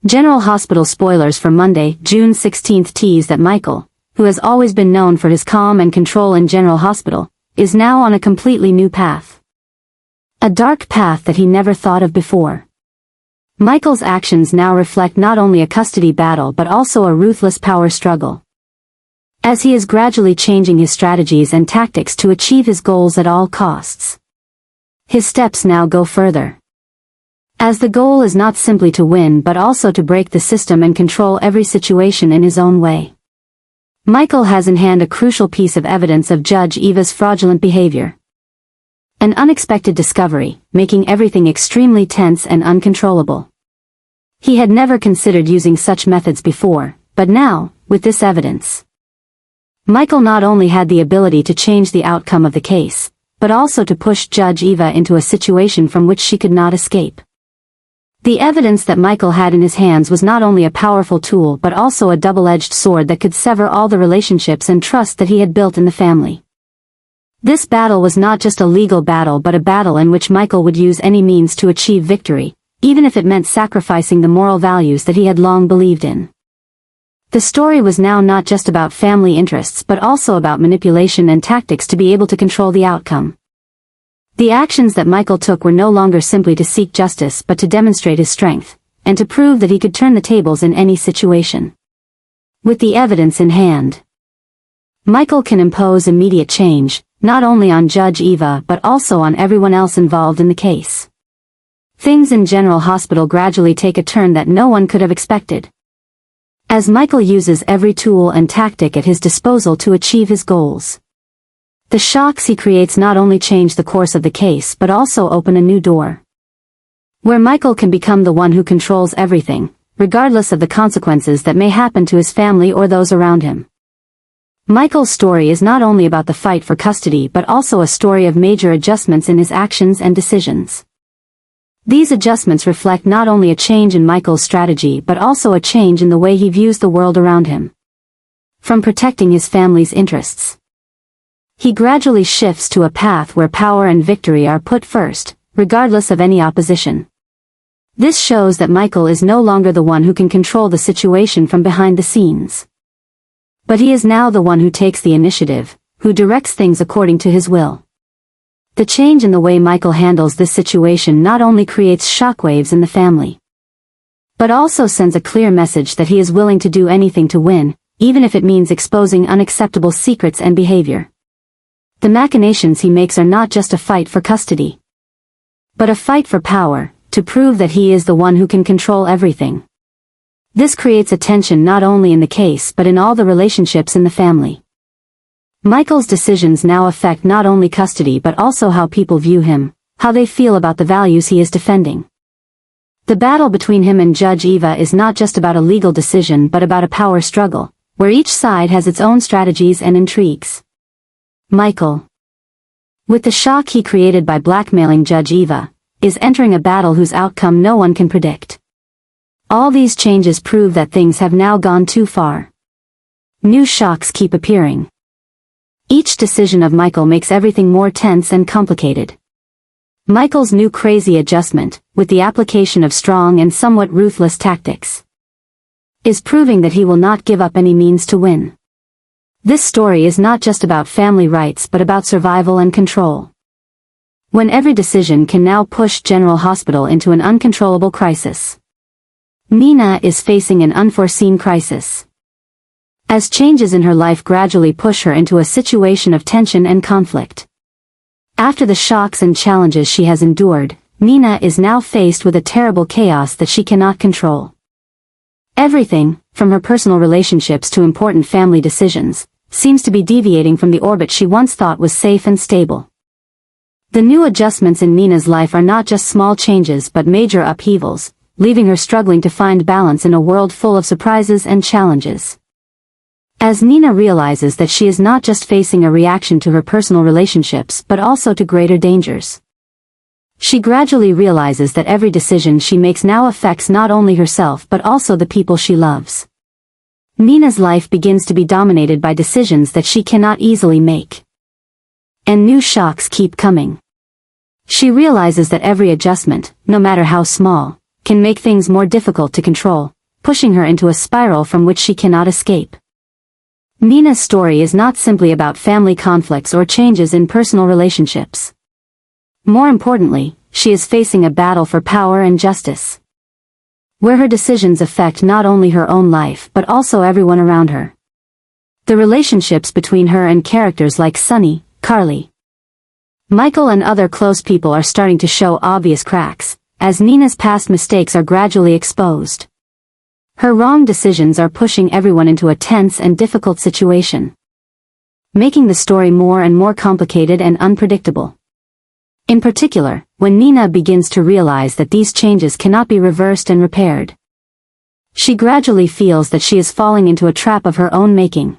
General Hospital spoilers for Monday, June 16 tease that Michael, who has always been known for his calm and control in General Hospital, is now on a completely new path. A dark path that he never thought of before. Michael's actions now reflect not only a custody battle but also a ruthless power struggle. As he is gradually changing his strategies and tactics to achieve his goals at all costs. His steps now go further. As the goal is not simply to win but also to break the system and control every situation in his own way. Michael has in hand a crucial piece of evidence of Judge Eva's fraudulent behavior. An unexpected discovery, making everything extremely tense and uncontrollable. He had never considered using such methods before, but now, with this evidence, Michael not only had the ability to change the outcome of the case, but also to push Judge Eva into a situation from which she could not escape. The evidence that Michael had in his hands was not only a powerful tool but also a double-edged sword that could sever all the relationships and trust that he had built in the family. This battle was not just a legal battle but a battle in which Michael would use any means to achieve victory, even if it meant sacrificing the moral values that he had long believed in. The story was now not just about family interests but also about manipulation and tactics to be able to control the outcome. The actions that Michael took were no longer simply to seek justice but to demonstrate his strength, and to prove that he could turn the tables in any situation. With the evidence in hand, Michael can impose immediate change, not only on Judge Eva but also on everyone else involved in the case. Things in General Hospital gradually take a turn that no one could have expected. As Michael uses every tool and tactic at his disposal to achieve his goals. The shocks he creates not only change the course of the case but also open a new door, where Michael can become the one who controls everything, regardless of the consequences that may happen to his family or those around him. Michael's story is not only about the fight for custody but also a story of major adjustments in his actions and decisions. These adjustments reflect not only a change in Michael's strategy but also a change in the way he views the world around him. From protecting his family's interests, he gradually shifts to a path where power and victory are put first, regardless of any opposition. This shows that Michael is no longer the one who can control the situation from behind the scenes. But he is now the one who takes the initiative, who directs things according to his will. The change in the way Michael handles this situation not only creates shockwaves in the family, but also sends a clear message that he is willing to do anything to win, even if it means exposing unacceptable secrets and behavior. The machinations he makes are not just a fight for custody, but a fight for power, to prove that he is the one who can control everything. This creates a tension not only in the case but in all the relationships in the family. Michael's decisions now affect not only custody but also how people view him, how they feel about the values he is defending. The battle between him and Judge Eva is not just about a legal decision but about a power struggle, where each side has its own strategies and intrigues. Michael, with the shock he created by blackmailing Judge Eva, is entering a battle whose outcome no one can predict. All these changes prove that things have now gone too far. New shocks keep appearing. Each decision of Michael makes everything more tense and complicated. Michael's new crazy adjustment, with the application of strong and somewhat ruthless tactics, is proving that he will not give up any means to win. This story is not just about family rights but about survival and control. When every decision can now push General Hospital into an uncontrollable crisis. Nina is facing an unforeseen crisis, as changes in her life gradually push her into a situation of tension and conflict. After the shocks and challenges she has endured, Nina is now faced with a terrible chaos that she cannot control. Everything, from her personal relationships to important family decisions, seems to be deviating from the orbit she once thought was safe and stable. The new adjustments in Nina's life are not just small changes but major upheavals, leaving her struggling to find balance in a world full of surprises and challenges. As Nina realizes that she is not just facing a reaction to her personal relationships but also to greater dangers, she gradually realizes that every decision she makes now affects not only herself but also the people she loves. Nina's life begins to be dominated by decisions that she cannot easily make. And new shocks keep coming. She realizes that every adjustment, no matter how small, can make things more difficult to control, pushing her into a spiral from which she cannot escape. Nina's story is not simply about family conflicts or changes in personal relationships. More importantly, she is facing a battle for power and justice, where her decisions affect not only her own life but also everyone around her. The relationships between her and characters like Sunny, Carly, Michael and other close people are starting to show obvious cracks, as Nina's past mistakes are gradually exposed. Her wrong decisions are pushing everyone into a tense and difficult situation, making the story more and more complicated and unpredictable. In particular, when Nina begins to realize that these changes cannot be reversed and repaired, she gradually feels that she is falling into a trap of her own making.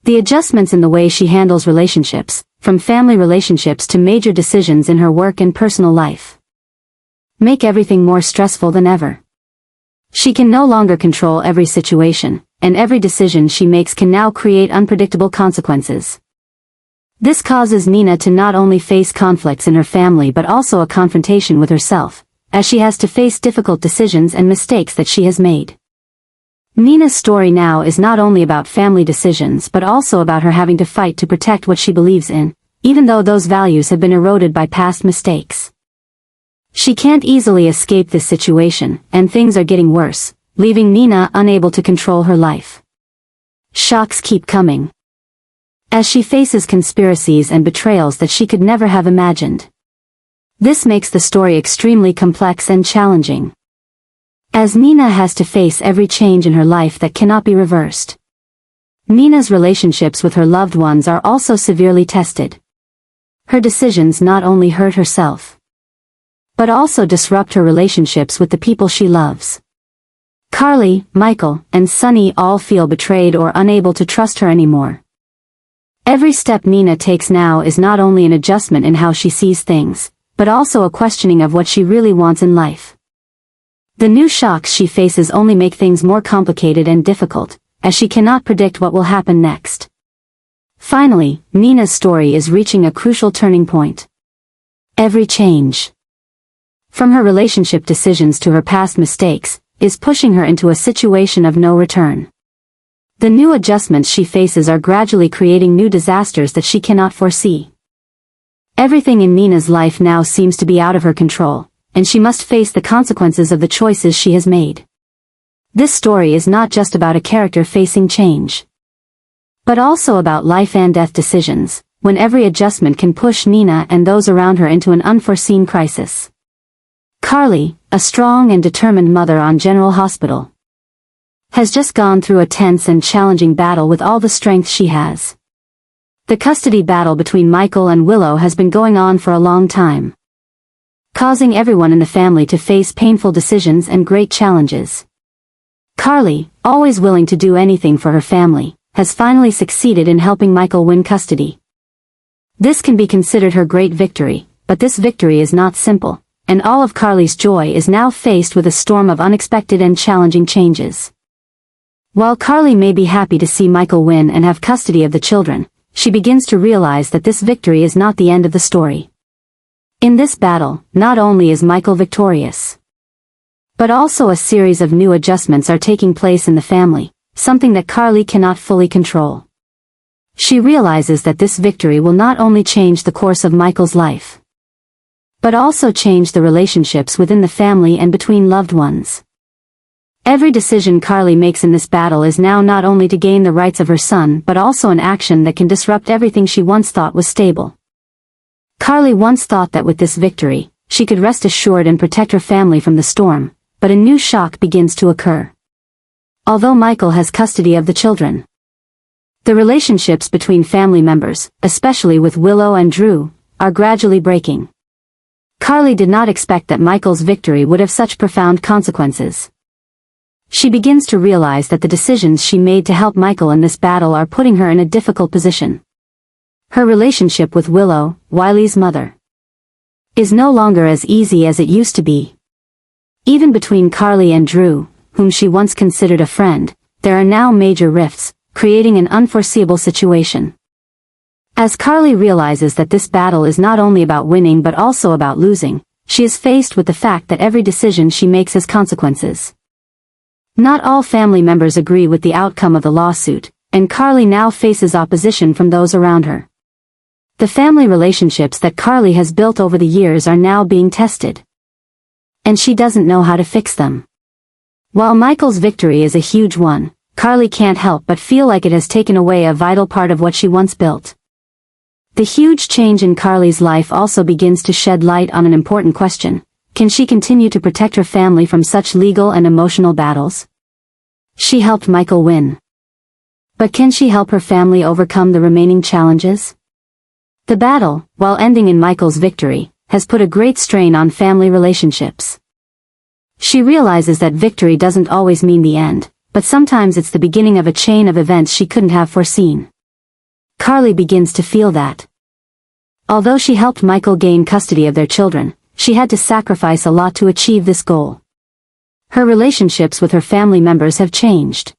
The adjustments in the way she handles relationships, from family relationships to major decisions in her work and personal life, make everything more stressful than ever. She can no longer control every situation, and every decision she makes can now create unpredictable consequences. This causes Nina to not only face conflicts in her family but also a confrontation with herself, as she has to face difficult decisions and mistakes that she has made. Nina's story now is not only about family decisions but also about her having to fight to protect what she believes in, even though those values have been eroded by past mistakes. She can't easily escape this situation, and things are getting worse, leaving Nina unable to control her life. Shocks keep coming, as she faces conspiracies and betrayals that she could never have imagined. This makes the story extremely complex and challenging, as Nina has to face every change in her life that cannot be reversed. Nina's relationships with her loved ones are also severely tested. Her decisions not only hurt herself, but also disrupt her relationships with the people she loves. Carly, Michael, and Sunny all feel betrayed or unable to trust her anymore. Every step Nina takes now is not only an adjustment in how she sees things, but also a questioning of what she really wants in life. The new shocks she faces only make things more complicated and difficult, as she cannot predict what will happen next. Finally, Nina's story is reaching a crucial turning point. Every change, from her relationship decisions to her past mistakes, is pushing her into a situation of no return. The new adjustments she faces are gradually creating new disasters that she cannot foresee. Everything in Nina's life now seems to be out of her control, and she must face the consequences of the choices she has made. This story is not just about a character facing change, but also about life and death decisions, when every adjustment can push Nina and those around her into an unforeseen crisis. Carly, a strong and determined mother on General Hospital, has just gone through a tense and challenging battle with all the strength she has. The custody battle between Michael and Willow has been going on for a long time, causing everyone in the family to face painful decisions and great challenges. Carly, always willing to do anything for her family, has finally succeeded in helping Michael win custody. This can be considered her great victory, but this victory is not simple, and all of Carly's joy is now faced with a storm of unexpected and challenging changes. While Carly may be happy to see Michael win and have custody of the children, she begins to realize that this victory is not the end of the story. In this battle, not only is Michael victorious, but also a series of new adjustments are taking place in the family, something that Carly cannot fully control. She realizes that this victory will not only change the course of Michael's life, but also change the relationships within the family and between loved ones. Every decision Carly makes in this battle is now not only to gain the rights of her son but also an action that can disrupt everything she once thought was stable. Carly once thought that with this victory, she could rest assured and protect her family from the storm, but a new shock begins to occur. Although Michael has custody of the children, the relationships between family members, especially with Willow and Drew, are gradually breaking. Carly did not expect that Michael's victory would have such profound consequences. She begins to realize that the decisions she made to help Michael in this battle are putting her in a difficult position. Her relationship with Willow, Wiley's mother, is no longer as easy as it used to be. Even between Carly and Drew, whom she once considered a friend, there are now major rifts, creating an unforeseeable situation. As Carly realizes that this battle is not only about winning but also about losing, she is faced with the fact that every decision she makes has consequences. Not all family members agree with the outcome of the lawsuit, and Carly now faces opposition from those around her. The family relationships that Carly has built over the years are now being tested. And she doesn't know how to fix them. While Michael's victory is a huge one, Carly can't help but feel like it has taken away a vital part of what she once built. The huge change in Carly's life also begins to shed light on an important question. Can she continue to protect her family from such legal and emotional battles? She helped Michael win. But can she help her family overcome the remaining challenges? The battle, while ending in Michael's victory, has put a great strain on family relationships. She realizes that victory doesn't always mean the end, but sometimes it's the beginning of a chain of events she couldn't have foreseen. Carly begins to feel that. Although she helped Michael gain custody of their children, she had to sacrifice a lot to achieve this goal. Her relationships with her family members have changed.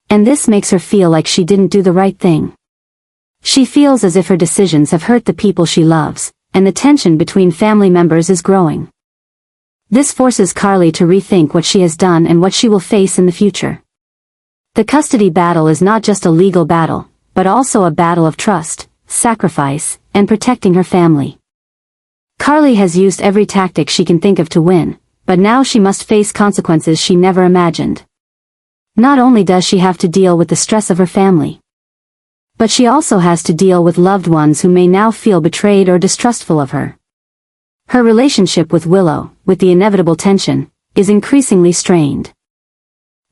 And this makes her feel like she didn't do the right thing. She feels as if her decisions have hurt the people she loves, and the tension between family members is growing. This forces Carly to rethink what she has done and what she will face in the future. The custody battle is not just a legal battle, but also a battle of trust, sacrifice, and protecting her family. Carly has used every tactic she can think of to win, but now she must face consequences she never imagined. Not only does she have to deal with the stress of her family, but she also has to deal with loved ones who may now feel betrayed or distrustful of her. Her relationship with Willow, with the inevitable tension, is increasingly strained.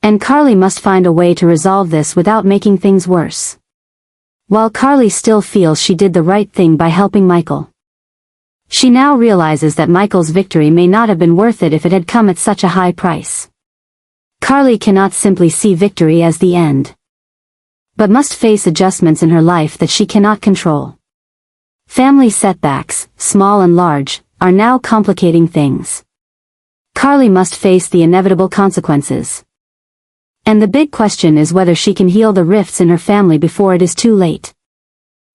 And Carly must find a way to resolve this without making things worse. While Carly still feels she did the right thing by helping Michael, she now realizes that Michael's victory may not have been worth it if it had come at such a high price. Carly cannot simply see victory as the end, but must face adjustments in her life that she cannot control. Family setbacks, small and large, are now complicating things. Carly must face the inevitable consequences. And the big question is whether she can heal the rifts in her family before it is too late.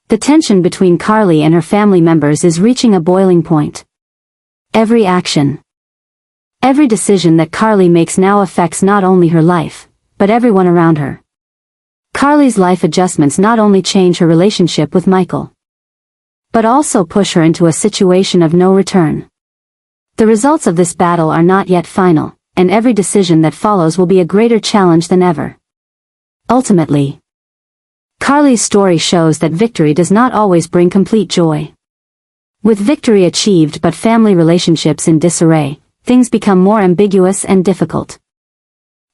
The tension between Carly and her family members is reaching a boiling point. Every action, every decision that Carly makes now affects not only her life, but everyone around her. Carly's life adjustments not only change her relationship with Michael, but also push her into a situation of no return. The results of this battle are not yet final, and every decision that follows will be a greater challenge than ever. Ultimately, Carly's story shows that victory does not always bring complete joy. With victory achieved but family relationships in disarray, things become more ambiguous and difficult.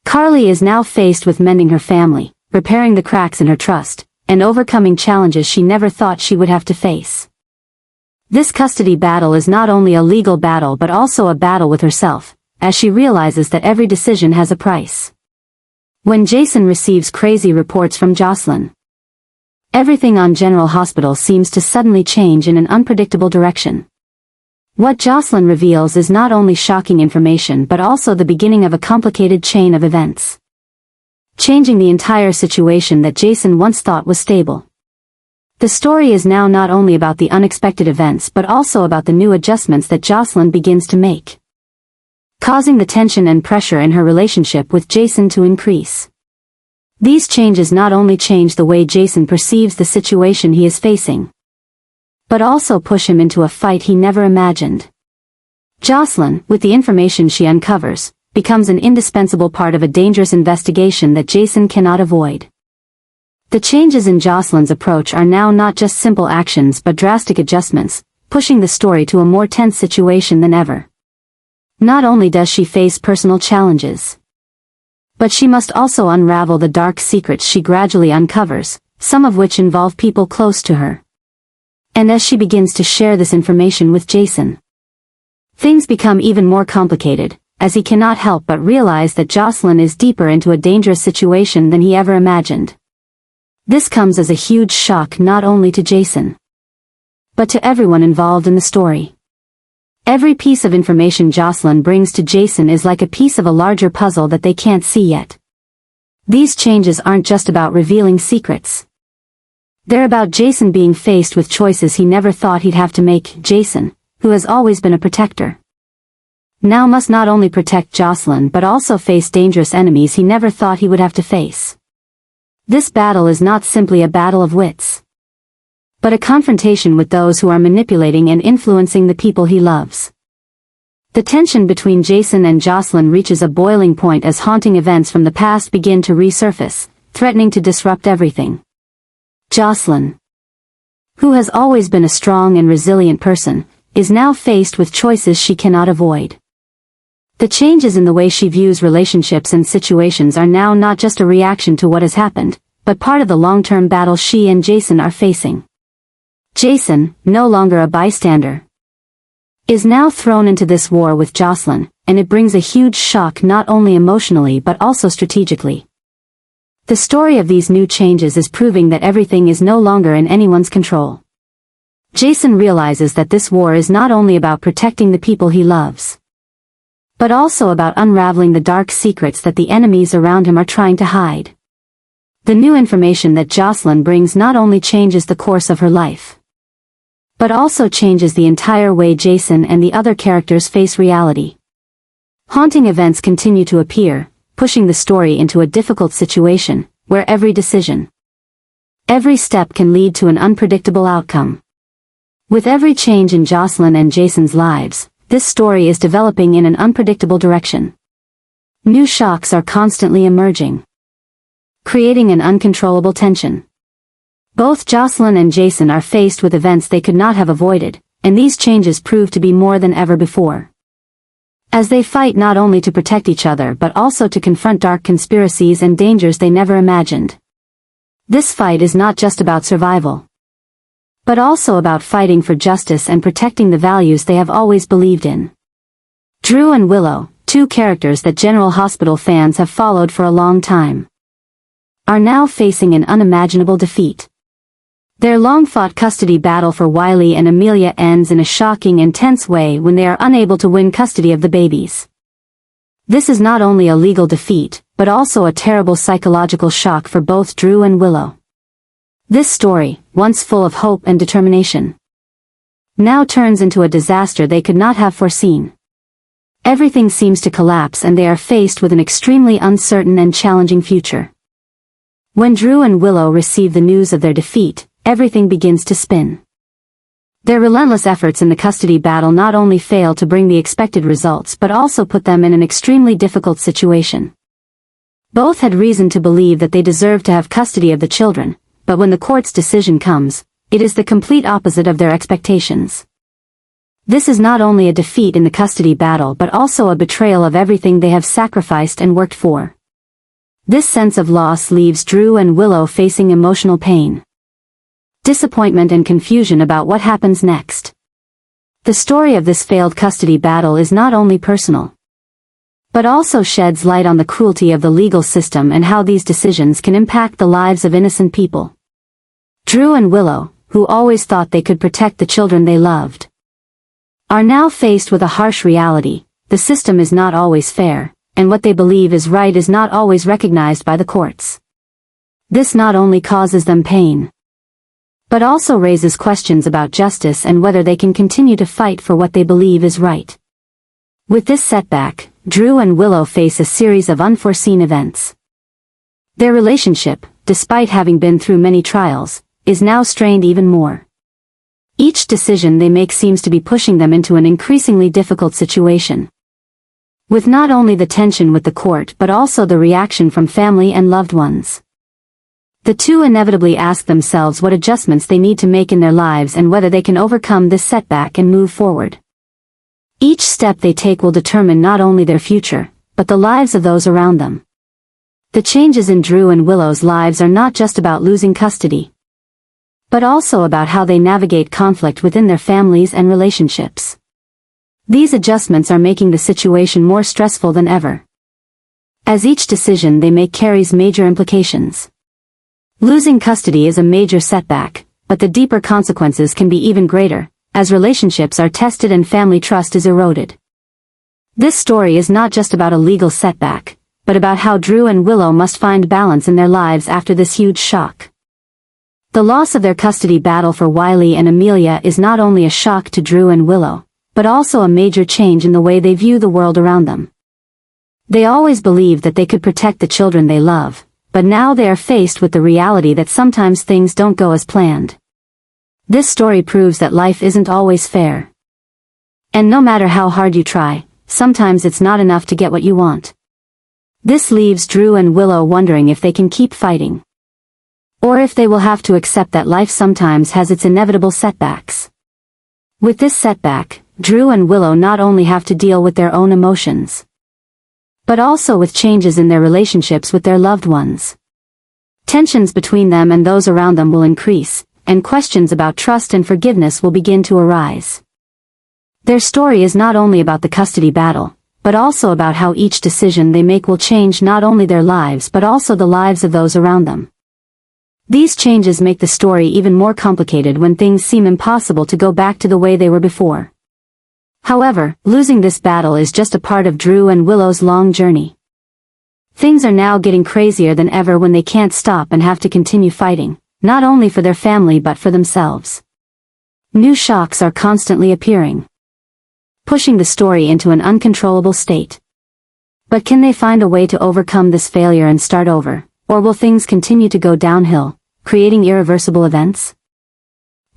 Carly is now faced with mending her family, repairing the cracks in her trust, and overcoming challenges she never thought she would have to face. This custody battle is not only a legal battle but also a battle with herself, as she realizes that every decision has a price. When Jason receives crazy reports from Jocelyn, everything on General Hospital seems to suddenly change in an unpredictable direction. What Jocelyn reveals is not only shocking information but also the beginning of a complicated chain of events, changing the entire situation that Jason once thought was stable. The story is now not only about the unexpected events but also about the new adjustments that Jocelyn begins to make, causing the tension and pressure in her relationship with Jason to increase. These changes not only change the way Jason perceives the situation he is facing, but also push him into a fight he never imagined. Jocelyn, with the information she uncovers, becomes an indispensable part of a dangerous investigation that Jason cannot avoid. The changes in Jocelyn's approach are now not just simple actions but drastic adjustments, pushing the story to a more tense situation than ever. Not only does she face personal challenges, but she must also unravel the dark secrets she gradually uncovers, some of which involve people close to her. And as she begins to share this information with Jason, things become even more complicated, as he cannot help but realize that Jocelyn is deeper into a dangerous situation than he ever imagined. This comes as a huge shock not only to Jason, but to everyone involved in the story. Every piece of information Jocelyn brings to Jason is like a piece of a larger puzzle that they can't see yet. These changes aren't just about revealing secrets. They're about Jason being faced with choices he never thought he'd have to make. Jason, who has always been a protector, now must not only protect Jocelyn but also face dangerous enemies he never thought he would have to face. This battle is not simply a battle of wits, but a confrontation with those who are manipulating and influencing the people he loves. The tension between Jason and Jocelyn reaches a boiling point as haunting events from the past begin to resurface, threatening to disrupt everything. Jocelyn, who has always been a strong and resilient person, is now faced with choices she cannot avoid. The changes in the way she views relationships and situations are now not just a reaction to what has happened, but part of the long-term battle she and Jason are facing. Jason, no longer a bystander, is now thrown into this war with Jocelyn, and it brings a huge shock not only emotionally but also strategically. The story of these new changes is proving that everything is no longer in anyone's control. Jason realizes that this war is not only about protecting the people he loves, but also about unraveling the dark secrets that the enemies around him are trying to hide. The new information that Jocelyn brings not only changes the course of her life, but also changes the entire way Jason and the other characters face reality. Haunting events continue to appear, pushing the story into a difficult situation, where every decision, every step can lead to an unpredictable outcome. With every change in Jocelyn and Jason's lives, this story is developing in an unpredictable direction. New shocks are constantly emerging, creating an uncontrollable tension. Both Jocelyn and Jason are faced with events they could not have avoided, and these changes prove to be more than ever before, as they fight not only to protect each other but also to confront dark conspiracies and dangers they never imagined. This fight is not just about survival, but also about fighting for justice and protecting the values they have always believed in. Drew and Willow, two characters that General Hospital fans have followed for a long time, are now facing an unimaginable defeat. Their long-fought custody battle for Wiley and Amelia ends in a shocking and tense way when they are unable to win custody of the babies. This is not only a legal defeat, but also a terrible psychological shock for both Drew and Willow. This story, once full of hope and determination, now turns into a disaster they could not have foreseen. Everything seems to collapse and they are faced with an extremely uncertain and challenging future. When Drew and Willow receive the news of their defeat, everything begins to spin. Their relentless efforts in the custody battle not only fail to bring the expected results but also put them in an extremely difficult situation. Both had reason to believe that they deserved to have custody of the children, but when the court's decision comes, it is the complete opposite of their expectations. This is not only a defeat in the custody battle but also a betrayal of everything they have sacrificed and worked for. This sense of loss leaves Drew and Willow facing emotional pain, disappointment and confusion about what happens next. The story of this failed custody battle is not only personal, but also sheds light on the cruelty of the legal system and how these decisions can impact the lives of innocent people. Drew and Willow, who always thought they could protect the children they loved, are now faced with a harsh reality. The system is not always fair, and what they believe is right is not always recognized by the courts. This not only causes them pain, but also raises questions about justice and whether they can continue to fight for what they believe is right. With this setback, Drew and Willow face a series of unforeseen events. Their relationship, despite having been through many trials, is now strained even more. Each decision they make seems to be pushing them into an increasingly difficult situation, with not only the tension with the court but also the reaction from family and loved ones. The two inevitably ask themselves what adjustments they need to make in their lives and whether they can overcome this setback and move forward. Each step they take will determine not only their future, but the lives of those around them. The changes in Drew and Willow's lives are not just about losing custody, but also about how they navigate conflict within their families and relationships. These adjustments are making the situation more stressful than ever, as each decision they make carries major implications. Losing custody is a major setback, but the deeper consequences can be even greater, as relationships are tested and family trust is eroded. This story is not just about a legal setback, but about how Drew and Willow must find balance in their lives after this huge shock. The loss of their custody battle for Wiley and Amelia is not only a shock to Drew and Willow, but also a major change in the way they view the world around them. They always believed that they could protect the children they love, but now they are faced with the reality that sometimes things don't go as planned. This story proves that life isn't always fair. And no matter how hard you try, sometimes it's not enough to get what you want. This leaves Drew and Willow wondering if they can keep fighting, or if they will have to accept that life sometimes has its inevitable setbacks. With this setback, Drew and Willow not only have to deal with their own emotions, but also with changes in their relationships with their loved ones. Tensions between them and those around them will increase, and questions about trust and forgiveness will begin to arise. Their story is not only about the custody battle, but also about how each decision they make will change not only their lives but also the lives of those around them. These changes make the story even more complicated when things seem impossible to go back to the way they were before. However, losing this battle is just a part of Drew and Willow's long journey. Things are now getting crazier than ever when they can't stop and have to continue fighting, not only for their family but for themselves. New shocks are constantly appearing, pushing the story into an uncontrollable state. But can they find a way to overcome this failure and start over, or will things continue to go downhill, creating irreversible events?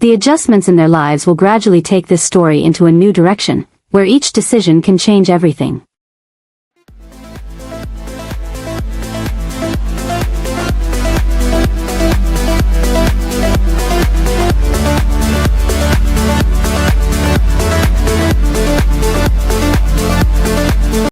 The adjustments in their lives will gradually take this story into a new direction, where each decision can change everything.